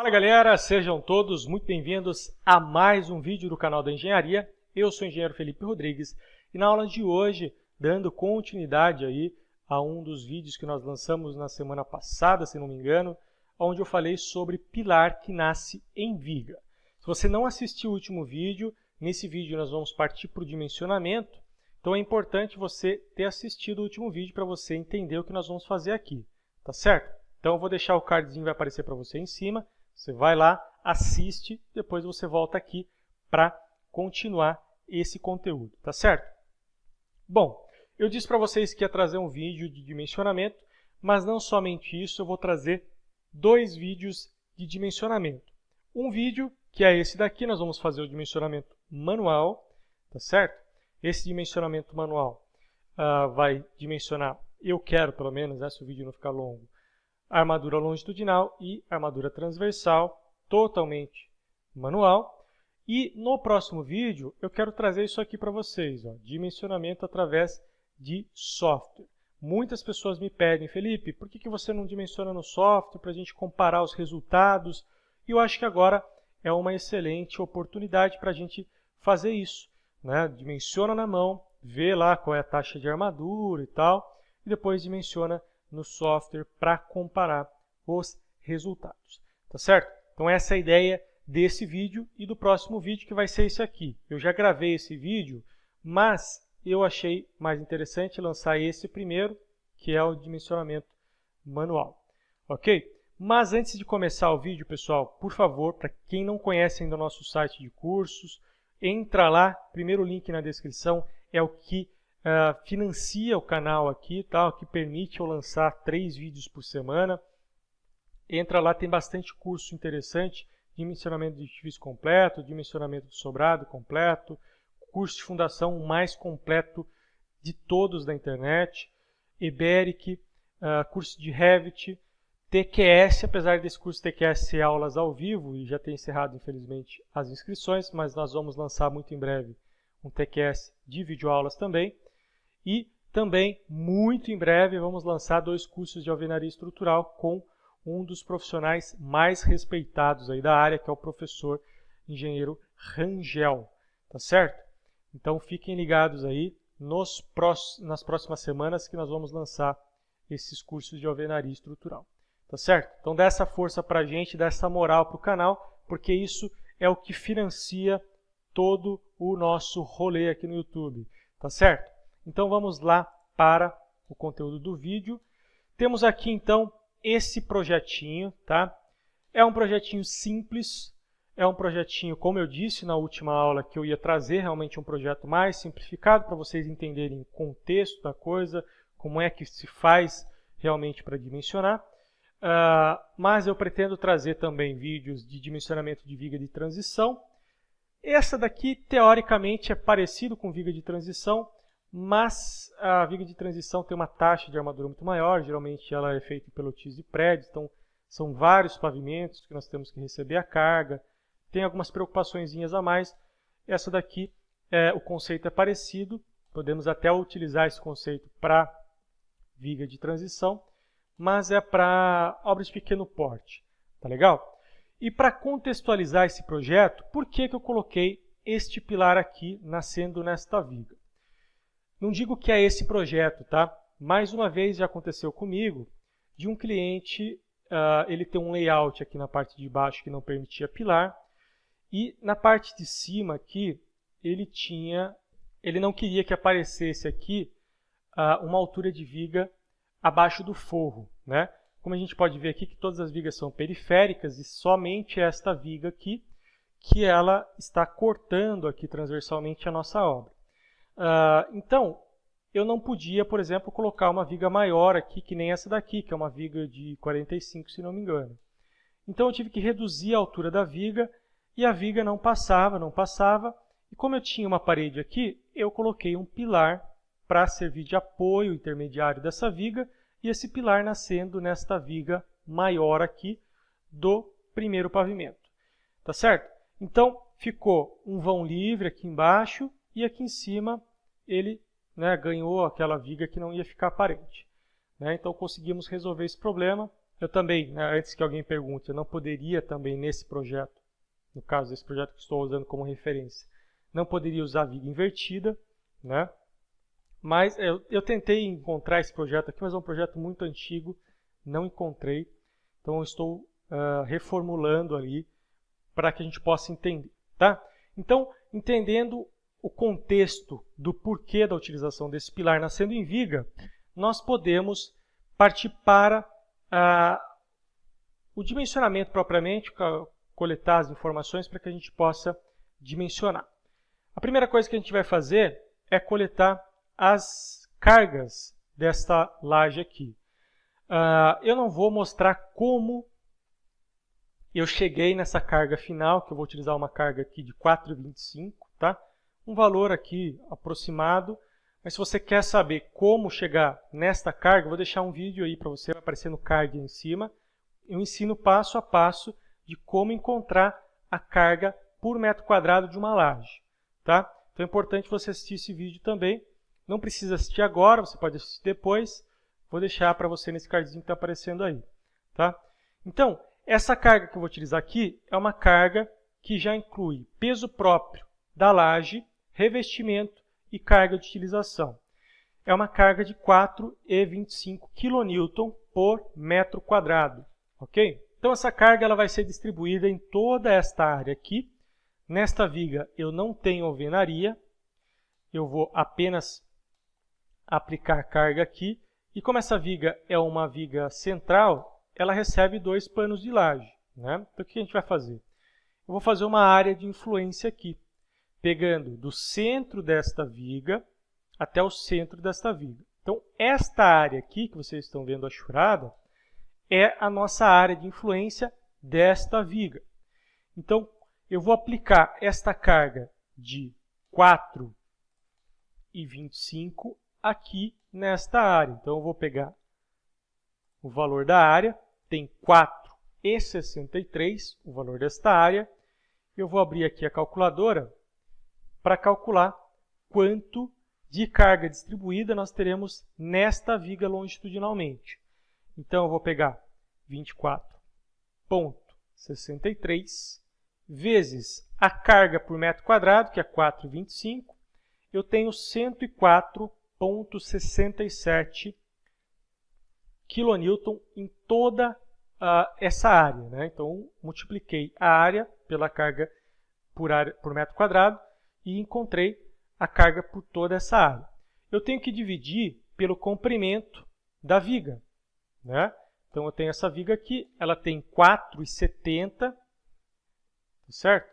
Fala galera, sejam todos muito bem-vindos a mais um vídeo do canal da Engenharia. Eu sou o engenheiro Felipe Rodrigues e na aula de hoje, dando continuidade aí a um dos vídeos que nós lançamos na semana passada, se não me engano, onde eu falei sobre pilar que nasce em viga. Se você não assistiu o último vídeo, nesse vídeo nós vamos partir para o dimensionamento, então é importante você ter assistido o último vídeo para você entender o que nós vamos fazer aqui, tá certo? Então eu vou deixar o cardzinho, vai aparecer para você em cima. Você vai lá, assiste, depois você volta aqui para continuar esse conteúdo, tá certo? Bom, eu disse para vocês que ia trazer um vídeo de dimensionamento, mas não somente isso, eu vou trazer dois vídeos de dimensionamento. Um vídeo, que é esse daqui, nós vamos fazer o dimensionamento manual, tá certo? Esse dimensionamento manual vai dimensionar, eu quero pelo menos, se o vídeo não ficar longo, armadura longitudinal e armadura transversal, totalmente manual. E no próximo vídeo eu quero trazer isso aqui para vocês, dimensionamento através de software. Muitas pessoas me pedem, Felipe, por que você não dimensiona no software para a gente comparar os resultados? E eu acho que agora é uma excelente oportunidade para a gente fazer isso, né? Dimensiona na mão, vê lá qual é a taxa de armadura e tal, e depois dimensiona no software para comparar os resultados, tá certo? Então essa é a ideia desse vídeo e do próximo vídeo, que vai ser esse aqui. Eu já gravei esse vídeo, mas eu achei mais interessante lançar esse primeiro, que é o dimensionamento manual, ok? Mas antes de começar o vídeo, pessoal, por favor, para quem não conhece ainda o nosso site de cursos, entra lá, primeiro link na descrição é o que financia o canal aqui, tá? Que permite eu lançar 3 vídeos por semana. Entra lá, tem bastante curso interessante, dimensionamento de edifício completo, dimensionamento de sobrado completo, curso de fundação mais completo de todos da internet, EBERIC, curso de Revit, TQS, apesar desse curso TQS ser aulas ao vivo e já ter encerrado infelizmente as inscrições, mas nós vamos lançar muito em breve um TQS de videoaulas também. E também, muito em breve, vamos lançar 2 cursos de alvenaria estrutural com um dos profissionais mais respeitados aí da área, que é o professor engenheiro Rangel, tá certo? Então fiquem ligados aí nas próximas semanas que nós vamos lançar esses cursos de alvenaria estrutural, tá certo? Então dá essa força para a gente, dá essa moral para o canal, porque isso é o que financia todo o nosso rolê aqui no YouTube, tá certo? Então vamos lá para o conteúdo do vídeo. Temos aqui então esse projetinho, tá? É um projetinho simples, é um projetinho, como eu disse na última aula, que eu ia trazer realmente um projeto mais simplificado para vocês entenderem o contexto da coisa, como é que se faz realmente para dimensionar. Mas eu pretendo trazer também vídeos de dimensionamento de viga de transição. Essa daqui, teoricamente, é parecido com viga de transição, mas a viga de transição tem uma taxa de armadura muito maior, geralmente ela é feita em pelotis de prédios, então são vários pavimentos que nós temos que receber a carga, tem algumas preocupaçõezinhas a mais. Essa daqui, o conceito é parecido, podemos até utilizar esse conceito para viga de transição, mas é para obras de pequeno porte, tá legal? E para contextualizar esse projeto, por que eu coloquei este pilar aqui nascendo nesta viga? Não digo que é esse projeto, tá? Mais uma vez já aconteceu comigo, de um cliente, ele tem um layout aqui na parte de baixo que não permitia pilar, e na parte de cima aqui, ele não queria que aparecesse aqui uma altura de viga abaixo do forro, né? Como a gente pode ver aqui que todas as vigas são periféricas e somente esta viga aqui, que ela está cortando aqui transversalmente a nossa obra. Então, eu não podia, por exemplo, colocar uma viga maior aqui, que nem essa daqui, que é uma viga de 45, se não me engano. Então, eu tive que reduzir a altura da viga, e a viga não passava. E como eu tinha uma parede aqui, eu coloquei um pilar para servir de apoio intermediário dessa viga, e esse pilar nascendo nesta viga maior aqui do primeiro pavimento. Tá certo? Então, ficou um vão livre aqui embaixo, e aqui em cima ele ganhou aquela viga que não ia ficar aparente. Então conseguimos resolver esse problema eu também, né, antes que alguém pergunte, eu não poderia também nesse projeto, no caso desse projeto que estou usando como referência, não poderia usar viga invertida, né? Mas eu tentei encontrar esse projeto aqui, mas é um projeto muito antigo, não encontrei. Então eu estou reformulando ali para que a gente possa entender, tá? Então, entendendo o contexto do porquê da utilização desse pilar nascendo em viga, nós podemos partir para o dimensionamento propriamente, coletar as informações para que a gente possa dimensionar. A primeira coisa que a gente vai fazer é coletar as cargas desta laje aqui. Eu não vou mostrar como eu cheguei nessa carga final, que eu vou utilizar uma carga aqui de 4,25, tá? Um valor aqui aproximado, mas se você quer saber como chegar nesta carga, eu vou deixar um vídeo aí para você, vai aparecer no card em cima. Eu ensino passo a passo de como encontrar a carga por metro quadrado de uma laje, tá? Então é importante você assistir esse vídeo também. Não precisa assistir agora, você pode assistir depois. Vou deixar para você nesse cardzinho que está aparecendo aí, tá? Então, essa carga que eu vou utilizar aqui é uma carga que já inclui peso próprio da laje, revestimento e carga de utilização. É uma carga de 4,25 kN por metro quadrado, ok? Então essa carga ela vai ser distribuída em toda esta área aqui. Nesta viga eu não tenho alvenaria, eu vou apenas aplicar carga aqui. E como essa viga é uma viga central, ela recebe 2 panos de laje, né? Então o que a gente vai fazer? Eu vou fazer uma área de influência aqui, pegando do centro desta viga até o centro desta viga. Então, esta área aqui, que vocês estão vendo achurada, é a nossa área de influência desta viga. Então, eu vou aplicar esta carga de 4,25 aqui nesta área. Então, eu vou pegar o valor da área, tem 4,63, o valor desta área. Eu vou abrir aqui a calculadora para calcular quanto de carga distribuída nós teremos nesta viga longitudinalmente. Então, eu vou pegar 24,63 vezes a carga por metro quadrado, que é 4,25, eu tenho 104,67 kN em toda essa área, né? Então, multipliquei a área pela carga por metro quadrado e encontrei a carga por toda essa área. Eu tenho que dividir pelo comprimento da viga, né? Então, eu tenho essa viga aqui, ela tem 4,70, certo?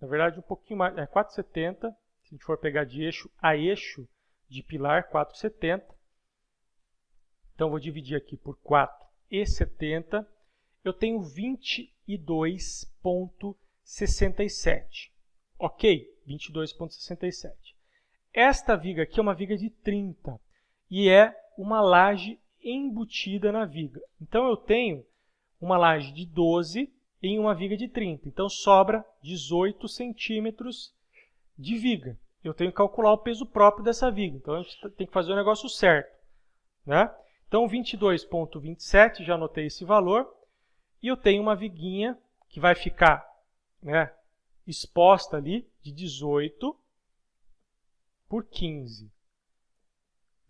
Na verdade, um pouquinho mais, 4,70, se a gente for pegar de eixo a eixo de pilar, 4,70. Então, vou dividir aqui por 4,70. Eu tenho 22,67. Ok? 22,67. Esta viga aqui é uma viga de 30 e é uma laje embutida na viga. Então, eu tenho uma laje de 12 em uma viga de 30. Então, sobra 18 centímetros de viga. Eu tenho que calcular o peso próprio dessa viga. Então, a gente tem que fazer o negócio certo, né? Então, 22,27, já anotei esse valor. E eu tenho uma viguinha que vai ficar, né, exposta ali de 18 por 15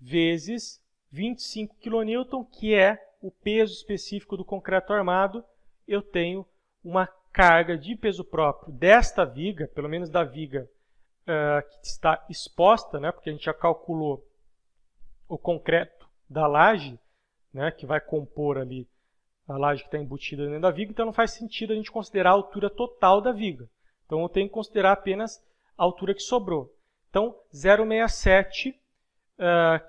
vezes 25 kN, que é o peso específico do concreto armado. Eu tenho uma carga de peso próprio desta viga, pelo menos da viga que está exposta, né, porque a gente já calculou o concreto da laje, né, que vai compor ali a laje que está embutida dentro da viga, então não faz sentido a gente considerar a altura total da viga. Então eu tenho que considerar apenas a altura que sobrou. Então 0,67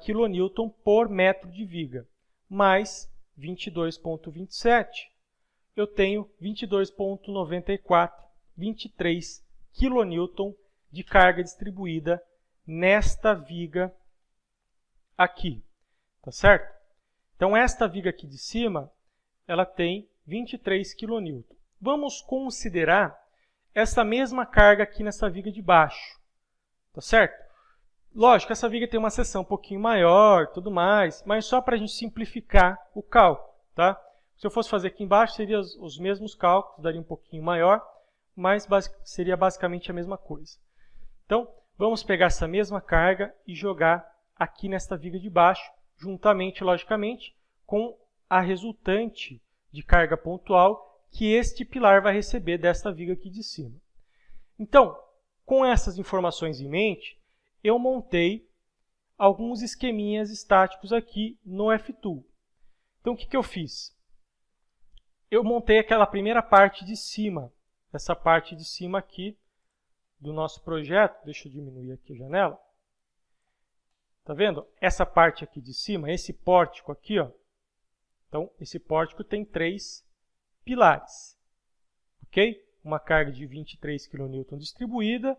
kN por metro de viga, mais 22,27, eu tenho 22,94, 23 kN de carga distribuída nesta viga aqui, tá certo? Então esta viga aqui de cima, ela tem 23 kN. Vamos considerar essa mesma carga aqui nessa viga de baixo, tá certo? Lógico, essa viga tem uma seção um pouquinho maior, tudo mais, mas só para a gente simplificar o cálculo, tá? Se eu fosse fazer aqui embaixo, seriam os mesmos cálculos, daria um pouquinho maior, mas seria basicamente a mesma coisa. Então, vamos pegar essa mesma carga e jogar aqui nesta viga de baixo, juntamente, logicamente, com a resultante de carga pontual que este pilar vai receber desta viga aqui de cima. Então, com essas informações em mente, eu montei alguns esqueminhas estáticos aqui no F-Tool. Então, o que eu fiz? Eu montei aquela primeira parte de cima, essa parte de cima aqui do nosso projeto. Deixa eu diminuir aqui a janela. Tá vendo? Essa parte aqui de cima, esse pórtico aqui, ó. Então, esse pórtico tem 3 pilares, ok? Uma carga de 23 kN distribuída,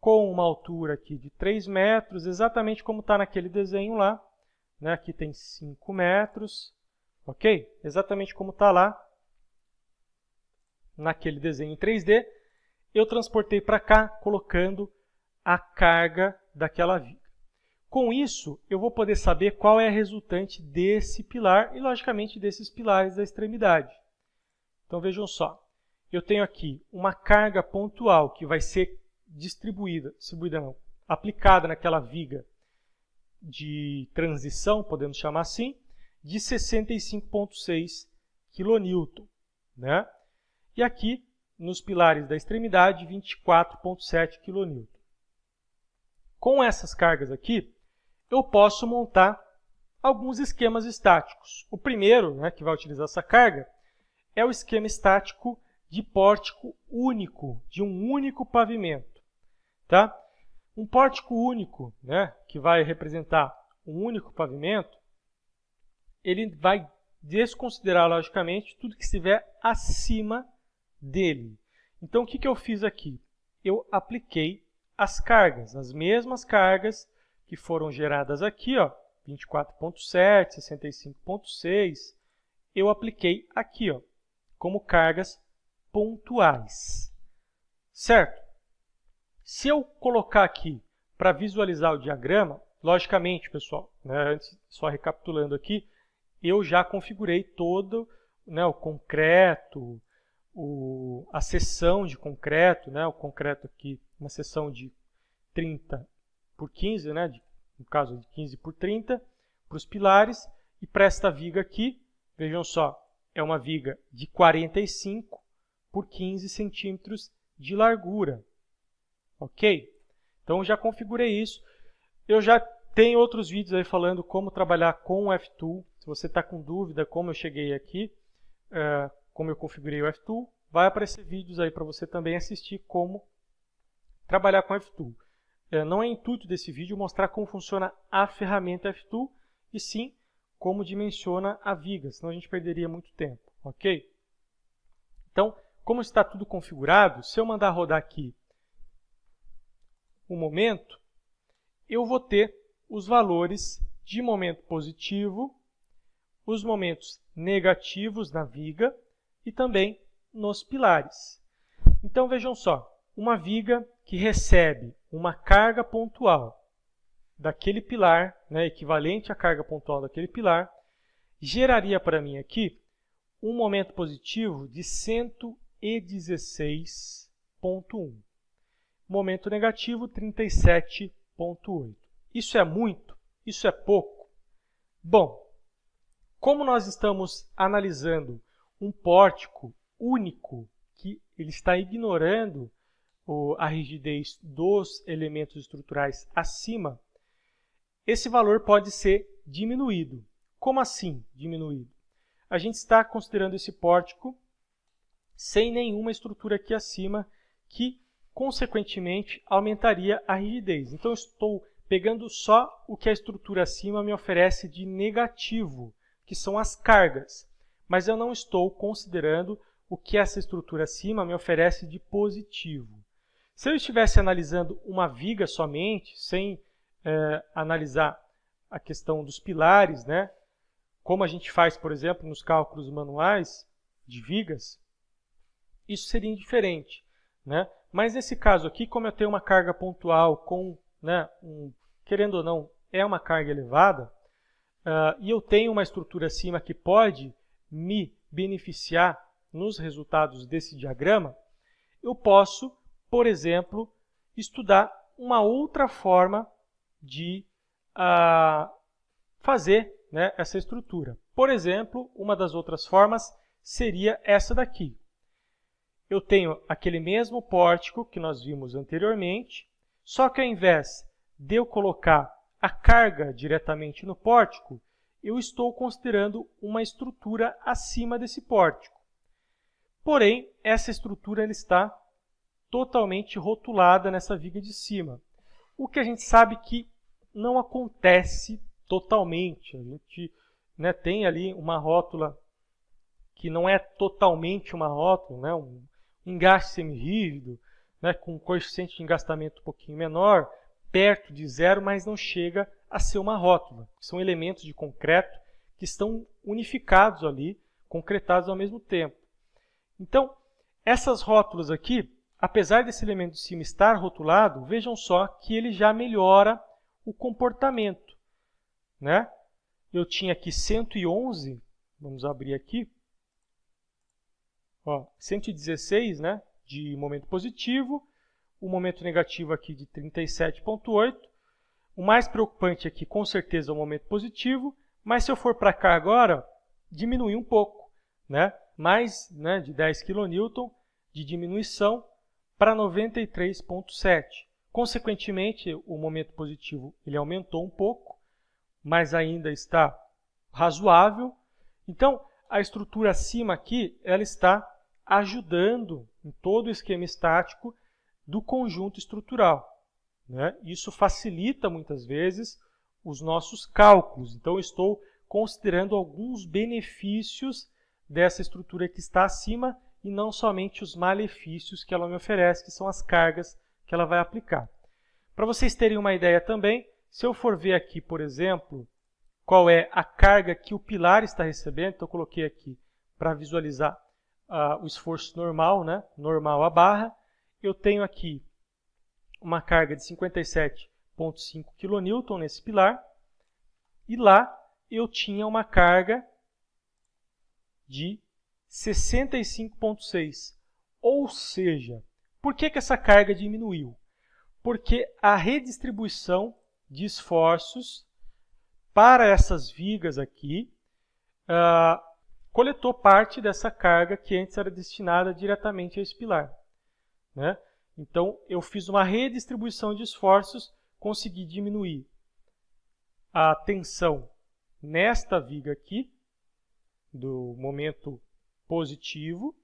com uma altura aqui de 3 metros, exatamente como está naquele desenho lá. Né? Aqui tem 5 metros, ok? Exatamente como está lá naquele desenho em 3D. Eu transportei para cá, colocando a carga daquela viga. Com isso, eu vou poder saber qual é a resultante desse pilar e, logicamente, desses pilares da extremidade. Então, vejam só. Eu tenho aqui uma carga pontual que vai ser aplicada naquela viga de transição, podemos chamar assim, de 65,6 kN. Né? E aqui, nos pilares da extremidade, 24,7 kN. Com essas cargas aqui, eu posso montar alguns esquemas estáticos. O primeiro, né, que vai utilizar essa carga, é o esquema estático de pórtico único, de um único pavimento. Tá? Um pórtico único, né, que vai representar um único pavimento, ele vai desconsiderar, logicamente, tudo que estiver acima dele. Então, o que eu fiz aqui? Eu apliquei as cargas, as mesmas cargas que foram geradas aqui, ó, 24,7, 65,6, eu apliquei aqui, ó, como cargas pontuais. Certo? Se eu colocar aqui para visualizar o diagrama, logicamente, pessoal, né, antes, só recapitulando aqui, eu já configurei todo, né, o concreto, a seção de concreto, né, o concreto aqui, uma seção de 30 por 15, né, no caso de 15 por 30, para os pilares, e para esta viga aqui, vejam só, é uma viga de 45 por 15 centímetros de largura. Ok? Então, já configurei isso. Eu já tenho outros vídeos aí falando como trabalhar com o F-Tool. Se você está com dúvida como eu cheguei aqui, como eu configurei o F-Tool, vai aparecer vídeos aí para você também assistir como trabalhar com o F-Tool. Não é intuito desse vídeo mostrar como funciona a ferramenta F-Tool, e sim como dimensiona a viga, senão a gente perderia muito tempo, ok? Então, como está tudo configurado, se eu mandar rodar aqui um momento, eu vou ter os valores de momento positivo, os momentos negativos na viga e também nos pilares. Então, vejam só, uma viga que recebe uma carga pontual daquele pilar, né, equivalente à carga pontual daquele pilar, geraria para mim aqui um momento positivo de 116,1. Momento negativo, 37,8. Isso é muito? Isso é pouco? Bom, como nós estamos analisando um pórtico único, que ele está ignorando a rigidez dos elementos estruturais acima, esse valor pode ser diminuído. Como assim diminuído? A gente está considerando esse pórtico sem nenhuma estrutura aqui acima que, consequentemente, aumentaria a rigidez. Então, eu estou pegando só o que a estrutura acima me oferece de negativo, que são as cargas. Mas eu não estou considerando o que essa estrutura acima me oferece de positivo. Se eu estivesse analisando uma viga somente, sem analisar a questão dos pilares, né, como a gente faz, por exemplo, nos cálculos manuais de vigas, isso seria indiferente. Né? Mas nesse caso aqui, como eu tenho uma carga pontual com, né, querendo ou não, é uma carga elevada, e eu tenho uma estrutura acima que pode me beneficiar nos resultados desse diagrama, eu posso, por exemplo, estudar uma outra forma de fazer, né, essa estrutura. Por exemplo, uma das outras formas seria essa daqui. Eu tenho aquele mesmo pórtico que nós vimos anteriormente, só que ao invés de eu colocar a carga diretamente no pórtico, eu estou considerando uma estrutura acima desse pórtico. Porém, essa estrutura ela está totalmente rotulada nessa viga de cima. O que a gente sabe que não acontece totalmente. A gente, né, tem ali uma rótula que não é totalmente uma rótula, né, um engaste semirrígido, né, com um coeficiente de engastamento um pouquinho menor, perto de zero, mas não chega a ser uma rótula. São elementos de concreto que estão unificados ali, concretados ao mesmo tempo. Então, essas rótulas aqui, apesar desse elemento de cima estar rotulado, vejam só que ele já melhora o comportamento, né? Eu tinha aqui 111, vamos abrir aqui, ó, 116, né, de momento positivo, o momento negativo aqui de 37,8. O mais preocupante aqui, com certeza, é o momento positivo, mas se eu for para cá agora, diminui um pouco, né? Mais, né, de 10 kN de diminuição para 93,7. Consequentemente, o momento positivo ele aumentou um pouco, mas ainda está razoável. Então, a estrutura acima aqui, ela está ajudando em todo o esquema estático do conjunto estrutural, né? Isso facilita muitas vezes os nossos cálculos. Então, eu estou considerando alguns benefícios dessa estrutura que está acima e não somente os malefícios que ela me oferece, que são as cargas que ela vai aplicar. Para vocês terem uma ideia também, se eu for ver aqui, por exemplo, qual é a carga que o pilar está recebendo, então eu coloquei aqui para visualizar o esforço normal, né? Normal a barra, eu tenho aqui uma carga de 57,5 kN nesse pilar, e lá eu tinha uma carga de 65,6. Ou seja, por que essa carga diminuiu? Porque a redistribuição de esforços para essas vigas aqui coletou parte dessa carga que antes era destinada diretamente a esse pilar, né? Então, eu fiz uma redistribuição de esforços, consegui diminuir a tensão nesta viga aqui, do momento positivo,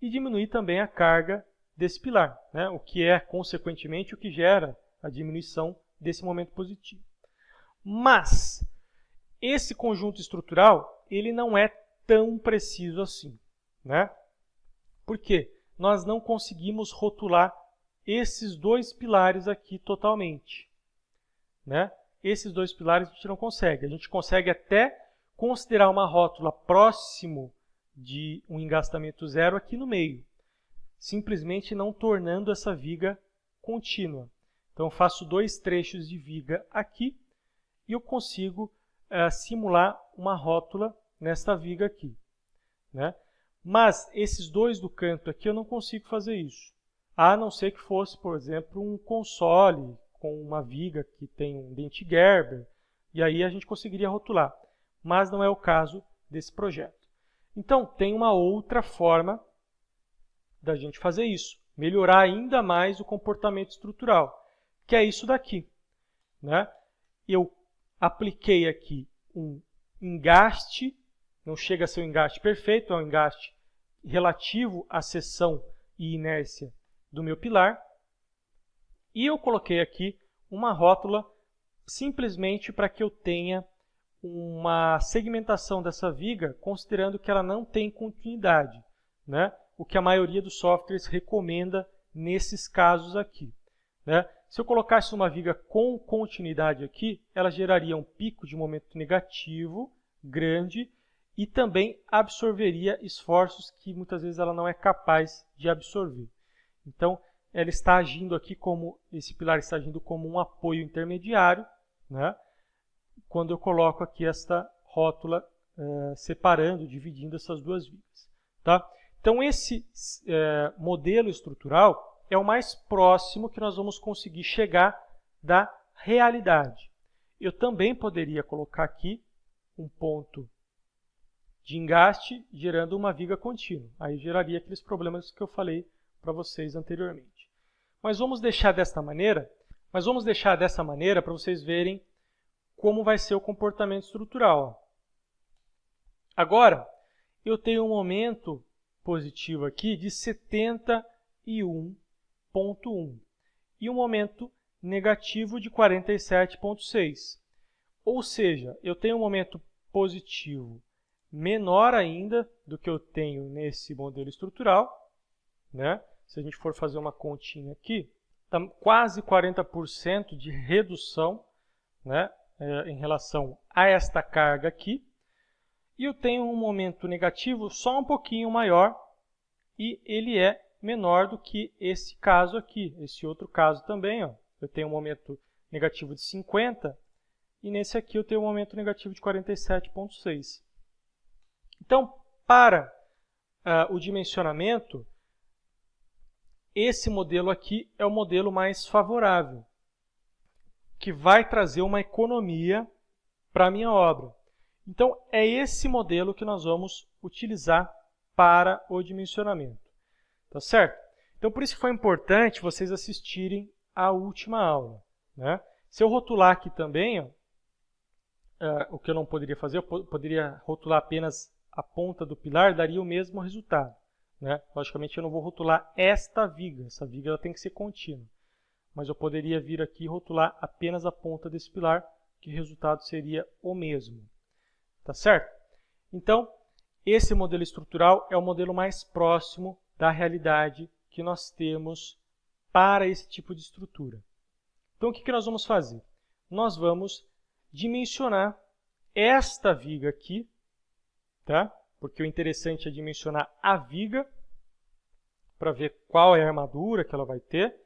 e diminuir também a carga desse pilar, né? O que é, consequentemente, o que gera a diminuição desse momento positivo. Mas, esse conjunto estrutural, ele não é tão preciso assim, né? Por quê? Nós não conseguimos rotular esses dois pilares aqui totalmente, né? Esses dois pilares a gente não consegue. A gente consegue até considerar uma rótula próximo de um engastamento zero aqui no meio, simplesmente não tornando essa viga contínua. Então, eu faço dois trechos de viga aqui e eu consigo simular uma rótula nesta viga aqui, né? Mas esses dois do canto aqui eu não consigo fazer isso, a não ser que fosse, por exemplo, um console com uma viga que tem um dente Gerber, e aí a gente conseguiria rotular, mas não é o caso desse projeto. Então, tem uma outra forma da gente fazer isso, melhorar ainda mais o comportamento estrutural, que é isso daqui, né? Eu apliquei aqui um engaste, não chega a ser um engaste perfeito, é um engaste relativo à seção e inércia do meu pilar, e eu coloquei aqui uma rótula simplesmente para que eu tenha uma segmentação dessa viga, considerando que ela não tem continuidade, né? O que a maioria dos softwares recomenda nesses casos aqui, né? Se eu colocasse uma viga com continuidade aqui, ela geraria um pico de momento negativo grande e também absorveria esforços que muitas vezes ela não é capaz de absorver. Então, ela está agindo aqui como, esse pilar está agindo como um apoio intermediário, né? Quando eu coloco aqui esta rótula separando, dividindo essas duas vigas. Tá? Então, esse modelo estrutural é o mais próximo que nós vamos conseguir chegar da realidade. Eu também poderia colocar aqui um ponto de engaste gerando uma viga contínua. Aí geraria aqueles problemas que eu falei para vocês anteriormente. Mas vamos deixar dessa maneira para vocês verem como vai ser o comportamento estrutural. Agora, eu tenho um momento positivo aqui de 71,1 e um momento negativo de 47,6. Ou seja, eu tenho um momento positivo menor ainda do que eu tenho nesse modelo estrutural, né? Se a gente for fazer uma continha aqui, está quase 40% de redução, né, em relação a esta carga aqui. E eu tenho um momento negativo só um pouquinho maior e ele é menor do que esse caso aqui. Esse outro caso também, ó, eu tenho um momento negativo de 50 e nesse aqui eu tenho um momento negativo de 47,6. Então, para o dimensionamento, esse modelo aqui é o modelo mais favorável, que vai trazer uma economia para a minha obra. Então, é esse modelo que nós vamos utilizar para o dimensionamento. Tá certo? Então, por isso que foi importante vocês assistirem a última aula, né? Se eu rotular aqui também, ó, o que eu não poderia fazer, eu poderia rotular apenas a ponta do pilar, daria o mesmo resultado, né? Logicamente, eu não vou rotular esta viga. Essa viga ela tem que ser contínua. Mas eu poderia vir aqui e rotular apenas a ponta desse pilar, que o resultado seria o mesmo. Tá certo? Então, esse modelo estrutural é o modelo mais próximo da realidade que nós temos para esse tipo de estrutura. Então, o que nós vamos fazer? Nós vamos dimensionar esta viga aqui, tá? Porque o interessante é dimensionar a viga para ver qual é a armadura que ela vai ter,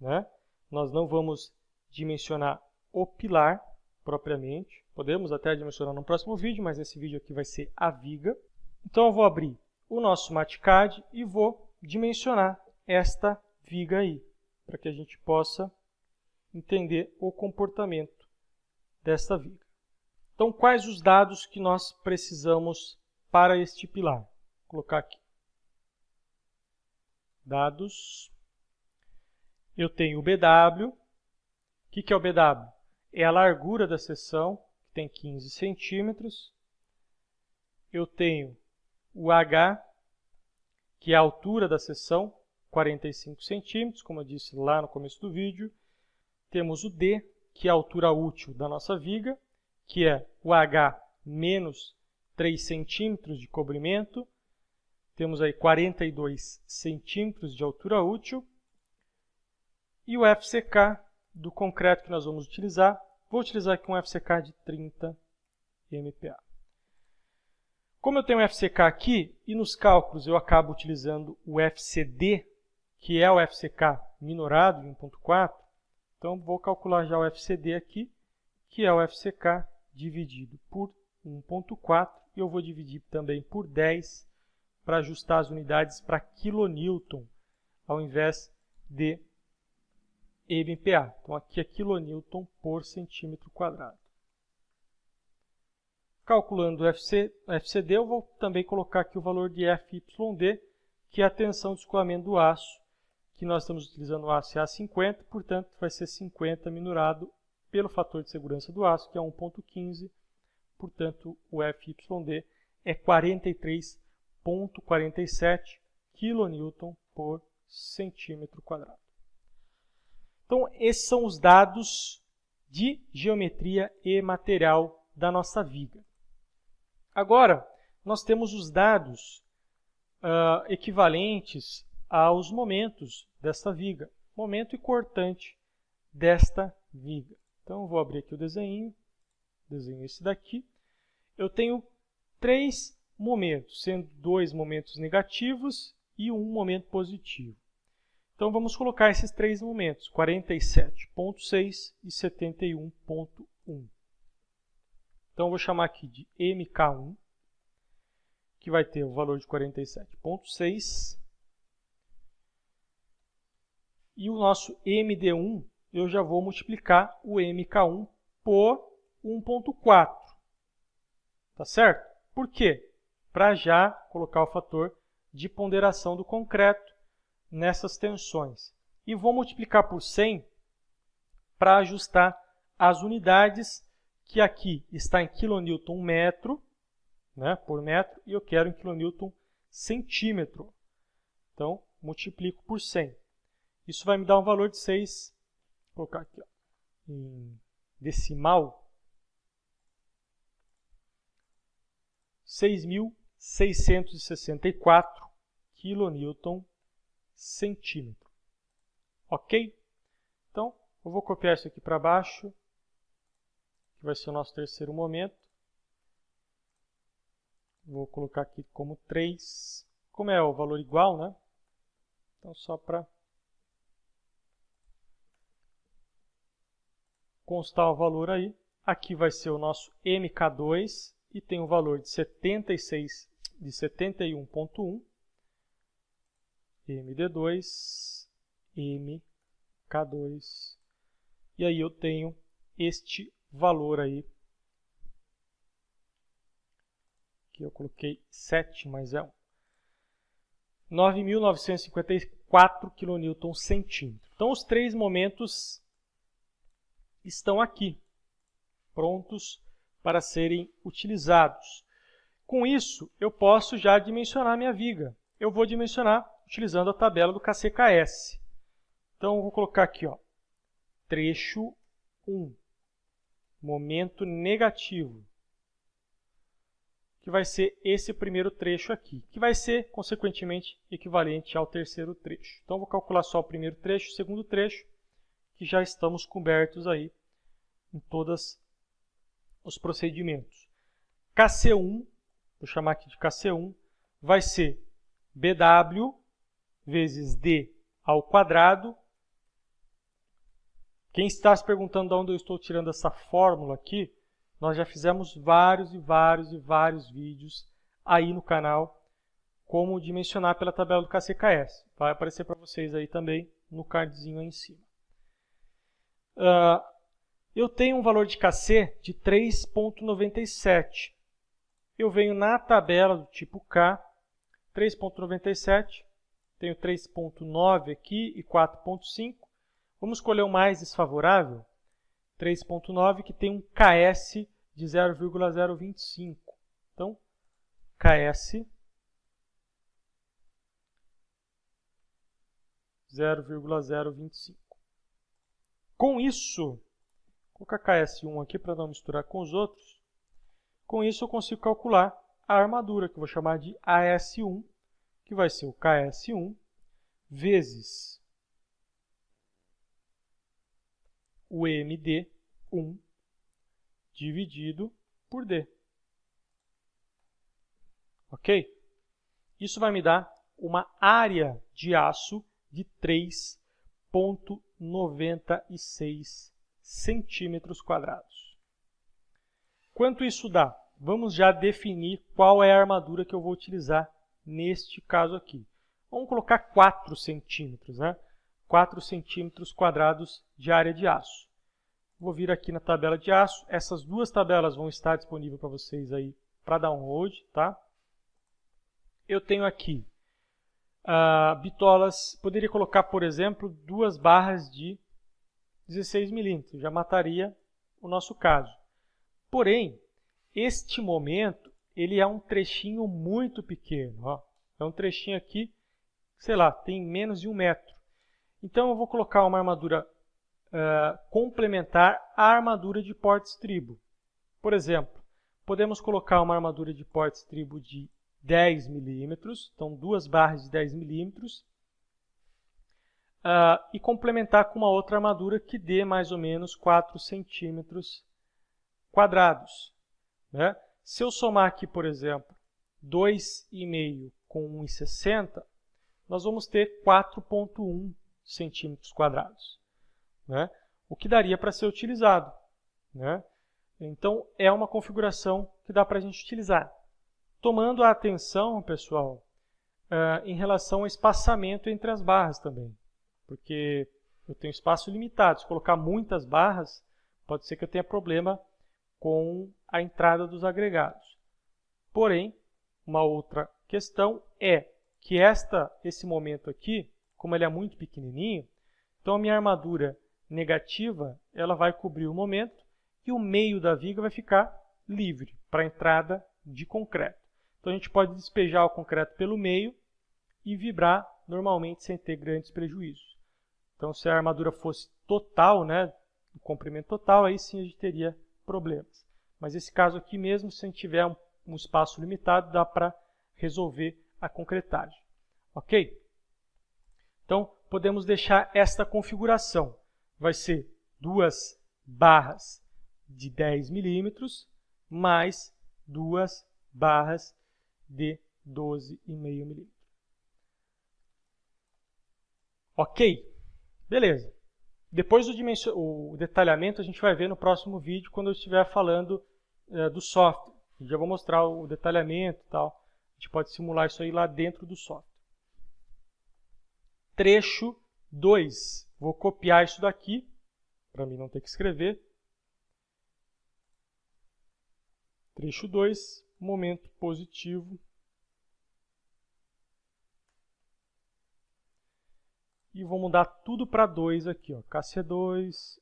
né? Nós não vamos dimensionar o pilar propriamente. Podemos até dimensionar no próximo vídeo, mas esse vídeo aqui vai ser a viga. Então eu vou abrir o nosso MatCAD e vou dimensionar esta viga aí, para que a gente possa entender o comportamento desta viga. Então, quais os dados que nós precisamos para este pilar? Vou colocar aqui. Dados. Eu tenho o BW. O que é o BW? É a largura da seção, que tem 15 centímetros. Eu tenho o H, que é a altura da seção, 45 centímetros, como eu disse lá no começo do vídeo. Temos o D, que é a altura útil da nossa viga, que é o H menos 3 centímetros de cobrimento. Temos aí 42 centímetros de altura útil. E o FCK do concreto que nós vamos utilizar, vou utilizar aqui um FCK de 30 MPa. Como eu tenho um FCK aqui, e nos cálculos eu acabo utilizando o FCD, que é o FCK minorado de 1.4, então vou calcular já o FCD aqui, que é o FCK dividido por 1.4, e eu vou dividir também por 10 para ajustar as unidades para kN ao invés de MPa. Então aqui é kN por centímetro quadrado. Calculando o FCD, eu vou também colocar aqui o valor de FYD, que é a tensão de escoamento do aço, que nós estamos utilizando o aço A50, portanto vai ser 50 minorado pelo fator de segurança do aço, que é 1.15, portanto o FYD é 43,47 kN por centímetro quadrado. Então, esses são os dados de geometria e material da nossa viga. Agora, nós temos os dados equivalentes aos momentos desta viga, momento e cortante desta viga. Então, eu vou abrir aqui o desenho esse daqui. Eu tenho 3 momentos, sendo 2 momentos negativos e 1 momento positivo. Então, vamos colocar esses 3 momentos, 47,6 e 71,1. Então, eu vou chamar aqui de MK1, que vai ter o valor de 47,6. E o nosso MD1, eu já vou multiplicar o MK1 por 1,4. Tá certo? Por quê? Para já colocar o fator de ponderação do concreto nessas tensões. E vou multiplicar por 100 para ajustar as unidades, que aqui está em kN metro, né, por metro, e eu quero em kN centímetro. Então, multiplico por 100. Isso vai me dar um valor de 6, vou colocar aqui ó, em decimal, 6.664 kN centímetro. Ok? Então, eu vou copiar isso aqui para baixo, que vai ser o nosso terceiro momento. Vou colocar aqui como 3, como é o valor igual, né? Então, só para constar o valor aí. Aqui vai ser o nosso MK2 e tem um valor de 71,1. MD2, MK2. E aí eu tenho este valor aí, que eu coloquei 7, mas é 9.954 kN centímetro. Então, os três momentos estão aqui, prontos para serem utilizados. Com isso, eu posso já dimensionar minha viga. Eu vou dimensionar utilizando a tabela do KCKS. Então, eu vou colocar aqui, ó, trecho 1, momento negativo, que vai ser esse primeiro trecho aqui, que vai ser, consequentemente, equivalente ao terceiro trecho. Então, eu vou calcular só o primeiro trecho, o segundo trecho, que já estamos cobertos aí em todos os procedimentos. KC1, vou chamar aqui de KC1, vai ser BW vezes D ao quadrado. Quem está se perguntando de onde eu estou tirando essa fórmula aqui, nós já fizemos vários vídeos aí no canal, como dimensionar pela tabela do KCKS. Vai aparecer para vocês aí também no cardzinho aí em cima. Eu tenho um valor de KC de 3,97. Eu venho na tabela do tipo K, 3,97, tenho 3,9 aqui e 4,5. Vamos escolher o mais desfavorável, 3,9, que tem um KS de 0,025. Então, KS 0,025. Com isso, vou colocar KS1 aqui para não misturar com os outros. Com isso, eu consigo calcular a armadura, que eu vou chamar de AS1, que vai ser o KS1 vezes o MD1 dividido por D. Ok? Isso vai me dar uma área de aço de 3,96 centímetros quadrados. Quanto isso dá? Vamos já definir qual é a armadura que eu vou utilizar neste caso aqui. Vamos colocar 4 centímetros, né? 4 centímetros quadrados de área de aço. Vou vir aqui na tabela de aço. Essas duas tabelas vão estar disponíveis para vocês aí para download, tá? Eu tenho aqui bitolas. Poderia colocar, por exemplo, 2 barras de 16 milímetros. Já mataria o nosso caso. Porém, este momento, ele é um trechinho muito pequeno. Ó. É um trechinho aqui, sei lá, tem menos de 1 metro. Então, eu vou colocar uma armadura complementar à armadura de porte-estribo. Por exemplo, podemos colocar uma armadura de porte-estribo de 10 milímetros, então 2 barras de 10 milímetros, e complementar com uma outra armadura que dê mais ou menos 4 centímetros quadrados. Né? Se eu somar aqui, por exemplo, 2,5 com 1,60, nós vamos ter 4,1 centímetros quadrados. Né? O que daria para ser utilizado. Né? Então, é uma configuração que dá para a gente utilizar. Tomando a atenção, pessoal, em relação ao espaçamento entre as barras também. Porque eu tenho espaço limitado. Se colocar muitas barras, pode ser que eu tenha problema com a entrada dos agregados. Porém, uma outra questão é que esse momento aqui, como ele é muito pequenininho, então a minha armadura negativa ela vai cobrir o momento e o meio da viga vai ficar livre para a entrada de concreto. Então a gente pode despejar o concreto pelo meio e vibrar normalmente sem ter grandes prejuízos. Então se a armadura fosse total, né, o comprimento total, aí sim a gente teria problemas. Mas esse caso aqui mesmo, se a gente tiver um espaço limitado, dá para resolver a concretagem. Ok? Então podemos deixar esta configuração. Vai ser 2 barras de 10 milímetros mais 2 barras de 12,5 milímetros. Ok? Beleza. Depois o detalhamento a gente vai ver no próximo vídeo, quando eu estiver falando do software. Eu já vou mostrar o detalhamento e tal. A gente pode simular isso aí lá dentro do software. Trecho 2. Vou copiar isso daqui, para mim não ter que escrever. Trecho 2, momento positivo. E vou mudar tudo para 2 aqui, ó. KC2,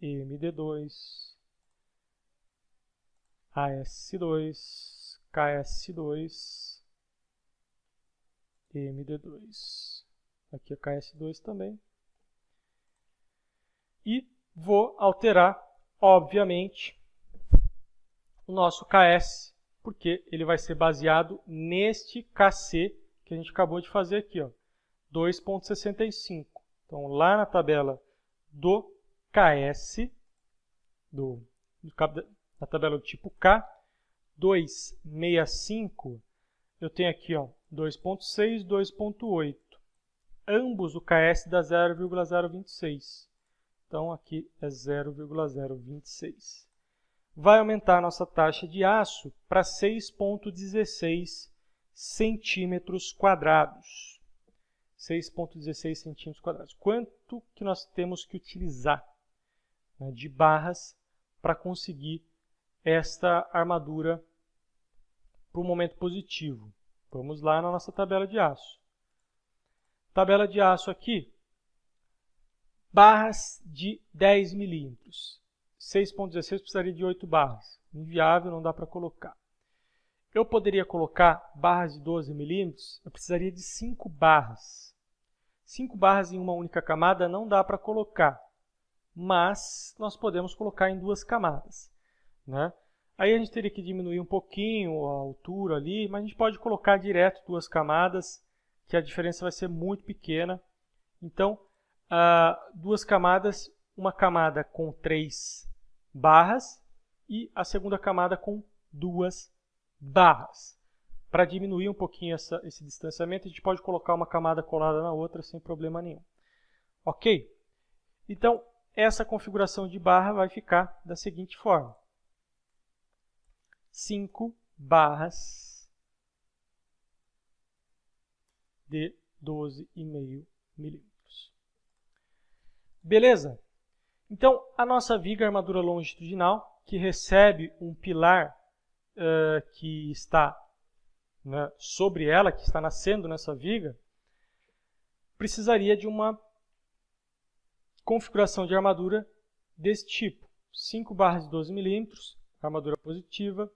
MD2, AS2, KS2, MD2. Aqui é KS2 também. E vou alterar, obviamente, o nosso KS, porque ele vai ser baseado neste KC que a gente acabou de fazer aqui, ó, 2,65. Então, lá na tabela do KS, na tabela do tipo K, 265, eu tenho aqui 2,6, 2,8. Ambos o KS dá 0,026. Então, aqui é 0,026. Vai aumentar a nossa taxa de aço para 6,16 centímetros quadrados. 6,16 centímetros quadrados. Quanto que nós temos que utilizar, né, de barras para conseguir esta armadura para o momento positivo? Vamos lá na nossa tabela de aço. Tabela de aço aqui, barras de 10 milímetros. 6,16 precisaria de 8 barras. Inviável, não dá para colocar. Eu poderia colocar barras de 12 milímetros, eu precisaria de 5 barras. 5 barras em uma única camada não dá para colocar, mas nós podemos colocar em 2 camadas, né? Aí a gente teria que diminuir um pouquinho a altura ali, mas a gente pode colocar direto 2 camadas, que a diferença vai ser muito pequena. Então, 2 camadas, uma camada com 3 barras e a segunda camada com 2 barras. Para diminuir um pouquinho esse distanciamento, a gente pode colocar uma camada colada na outra sem problema nenhum. Ok? Então, essa configuração de barra vai ficar da seguinte forma. 5 barras de 12,5 milímetros. Beleza? Então, a nossa viga armadura longitudinal, que recebe um pilar que está, né, sobre ela, que está nascendo nessa viga, precisaria de uma configuração de armadura desse tipo. 5 barras de 12 milímetros, armadura positiva,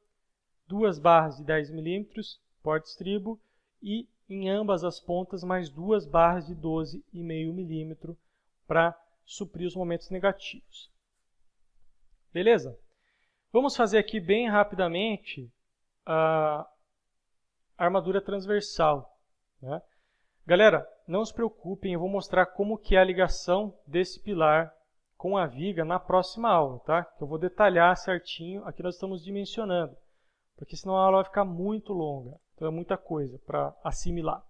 2 barras de 10 milímetros, porte-estribo, e em ambas as pontas mais 2 barras de 12,5 milímetro para suprir os momentos negativos. Beleza? Vamos fazer aqui bem rapidamente a armadura transversal, né? Galera, não se preocupem, eu vou mostrar como que é a ligação desse pilar com a viga na próxima aula, tá? Eu vou detalhar certinho, aqui nós estamos dimensionando, porque senão a aula vai ficar muito longa, então é muita coisa para assimilar.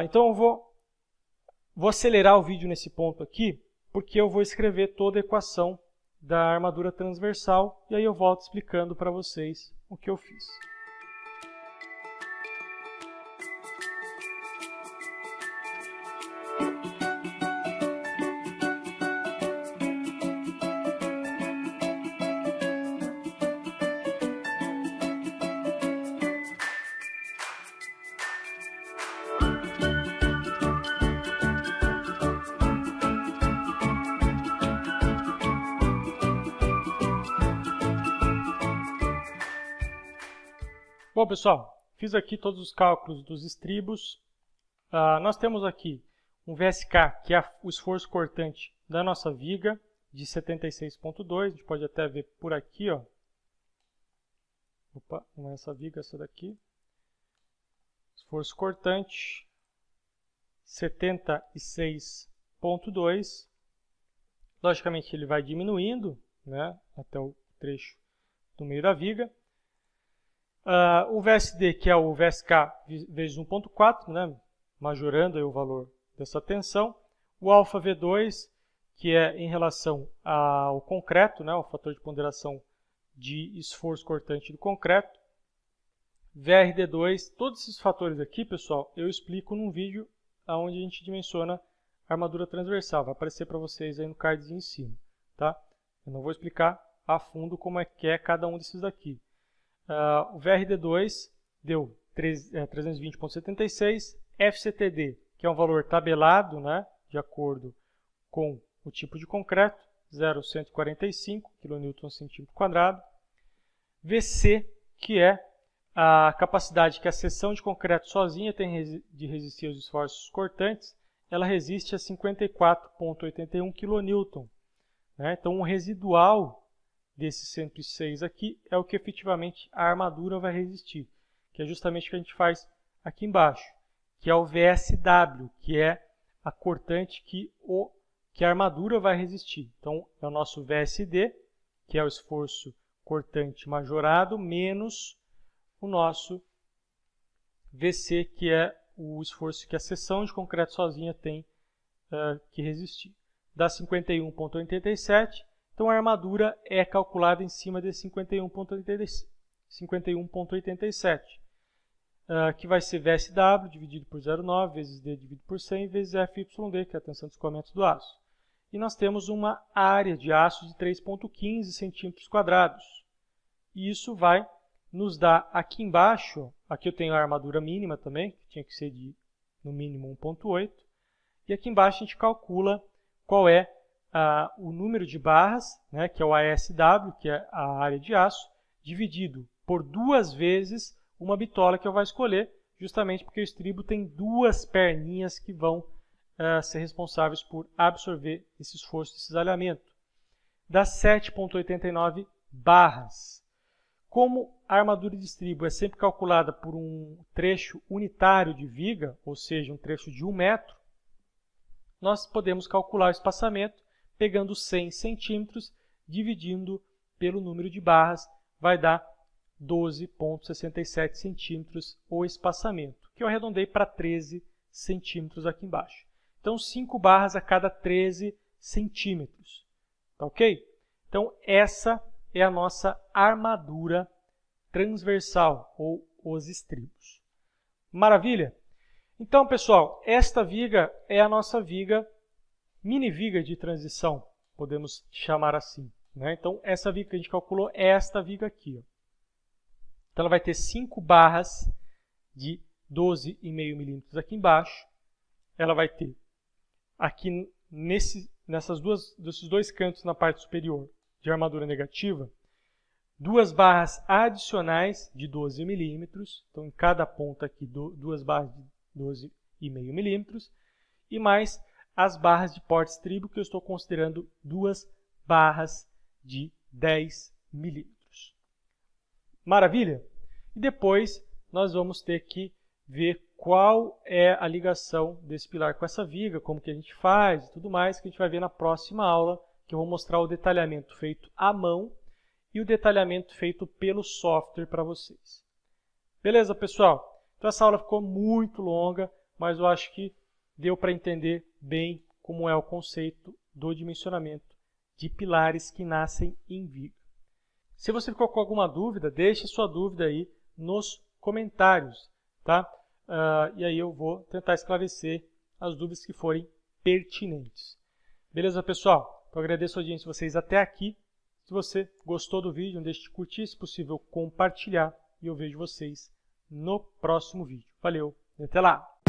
Então eu vou acelerar o vídeo nesse ponto aqui, porque eu vou escrever toda a equação da armadura transversal e aí eu volto explicando para vocês o que eu fiz. Bom, pessoal, fiz aqui todos os cálculos dos estribos. Nós temos aqui um VSK, que é o esforço cortante da nossa viga, de 76,2. A gente pode até ver por aqui, ó. Opa, não é essa viga, essa daqui. Esforço cortante, 76,2. Logicamente, ele vai diminuindo, né, até o trecho do meio da viga. O VSD, que é o VSK vezes 1.4, né, majorando aí o valor dessa tensão. O alfa V2, que é em relação ao concreto, né, o fator de ponderação de esforço cortante do concreto. VRD2, todos esses fatores aqui, pessoal, eu explico num vídeo onde a gente dimensiona a armadura transversal. Vai aparecer para vocês aí no cardzinho em cima, tá? Eu não vou explicar a fundo como é que é cada um desses daqui. O VRD2 deu 320,76. FCTD, que é um valor tabelado, né, de acordo com o tipo de concreto, 0,145 kN/cm². VC, que é a capacidade que a seção de concreto sozinha tem de resistir aos esforços cortantes, ela resiste a 54,81 kN. Né? Então, o residual desse 106 aqui é o que efetivamente a armadura vai resistir, que é justamente o que a gente faz aqui embaixo, que é o VSW, que é a cortante que a armadura vai resistir. Então, é o nosso VSD, que é o esforço cortante majorado, menos o nosso VC, que é o esforço que a seção de concreto sozinha tem que resistir. Dá 51,87. Então, a armadura é calculada em cima de 51,87. Que vai ser VSW dividido por 0,9, vezes D dividido por 100, vezes FYD, que é a tensão de escoamento do aço. E nós temos uma área de aço de 3,15 cm². E isso vai nos dar aqui embaixo, aqui eu tenho a armadura mínima também, que tinha que ser de no mínimo 1,8. E aqui embaixo a gente calcula qual é o número de barras, né, que é o ASW, que é a área de aço, dividido por 2 vezes uma bitola que eu vou escolher, justamente porque o estribo tem 2 perninhas que vão ser responsáveis por absorver esse esforço de cisalhamento. Dá 7,89 barras. Como a armadura de estribo é sempre calculada por um trecho unitário de viga, ou seja, um trecho de 1 metro, nós podemos calcular o espaçamento pegando 100 centímetros, dividindo pelo número de barras, vai dar 12,67 centímetros o espaçamento, que eu arredondei para 13 centímetros aqui embaixo. Então, 5 barras a cada 13 centímetros. Tá ok? Então, essa é a nossa armadura transversal, ou os estribos. Maravilha? Então, pessoal, esta viga é a nossa viga, mini viga de transição, podemos chamar assim. Né? Então, essa viga que a gente calculou é esta viga aqui. Ó. Então, ela vai ter 5 barras de 12,5 milímetros aqui embaixo. Ela vai ter aqui desses 2 cantos na parte superior de armadura negativa, 2 barras adicionais de 12 milímetros. Então, em cada ponta aqui, 2 barras de 12,5 milímetros. E mais as barras de porte estribo, que eu estou considerando 2 barras de 10 milímetros. Maravilha? E depois nós vamos ter que ver qual é a ligação desse pilar com essa viga, como que a gente faz e tudo mais, que a gente vai ver na próxima aula, que eu vou mostrar o detalhamento feito à mão e o detalhamento feito pelo software para vocês. Beleza, pessoal? Então essa aula ficou muito longa, mas eu acho que deu para entender bem como é o conceito do dimensionamento de pilares que nascem em viga. Se você ficou com alguma dúvida, deixe sua dúvida aí nos comentários, tá? E aí eu vou tentar esclarecer as dúvidas que forem pertinentes. Beleza, pessoal? Então, agradeço a audiência de vocês até aqui. Se você gostou do vídeo, não deixe de curtir, se possível, compartilhar. E eu vejo vocês no próximo vídeo. Valeu e até lá!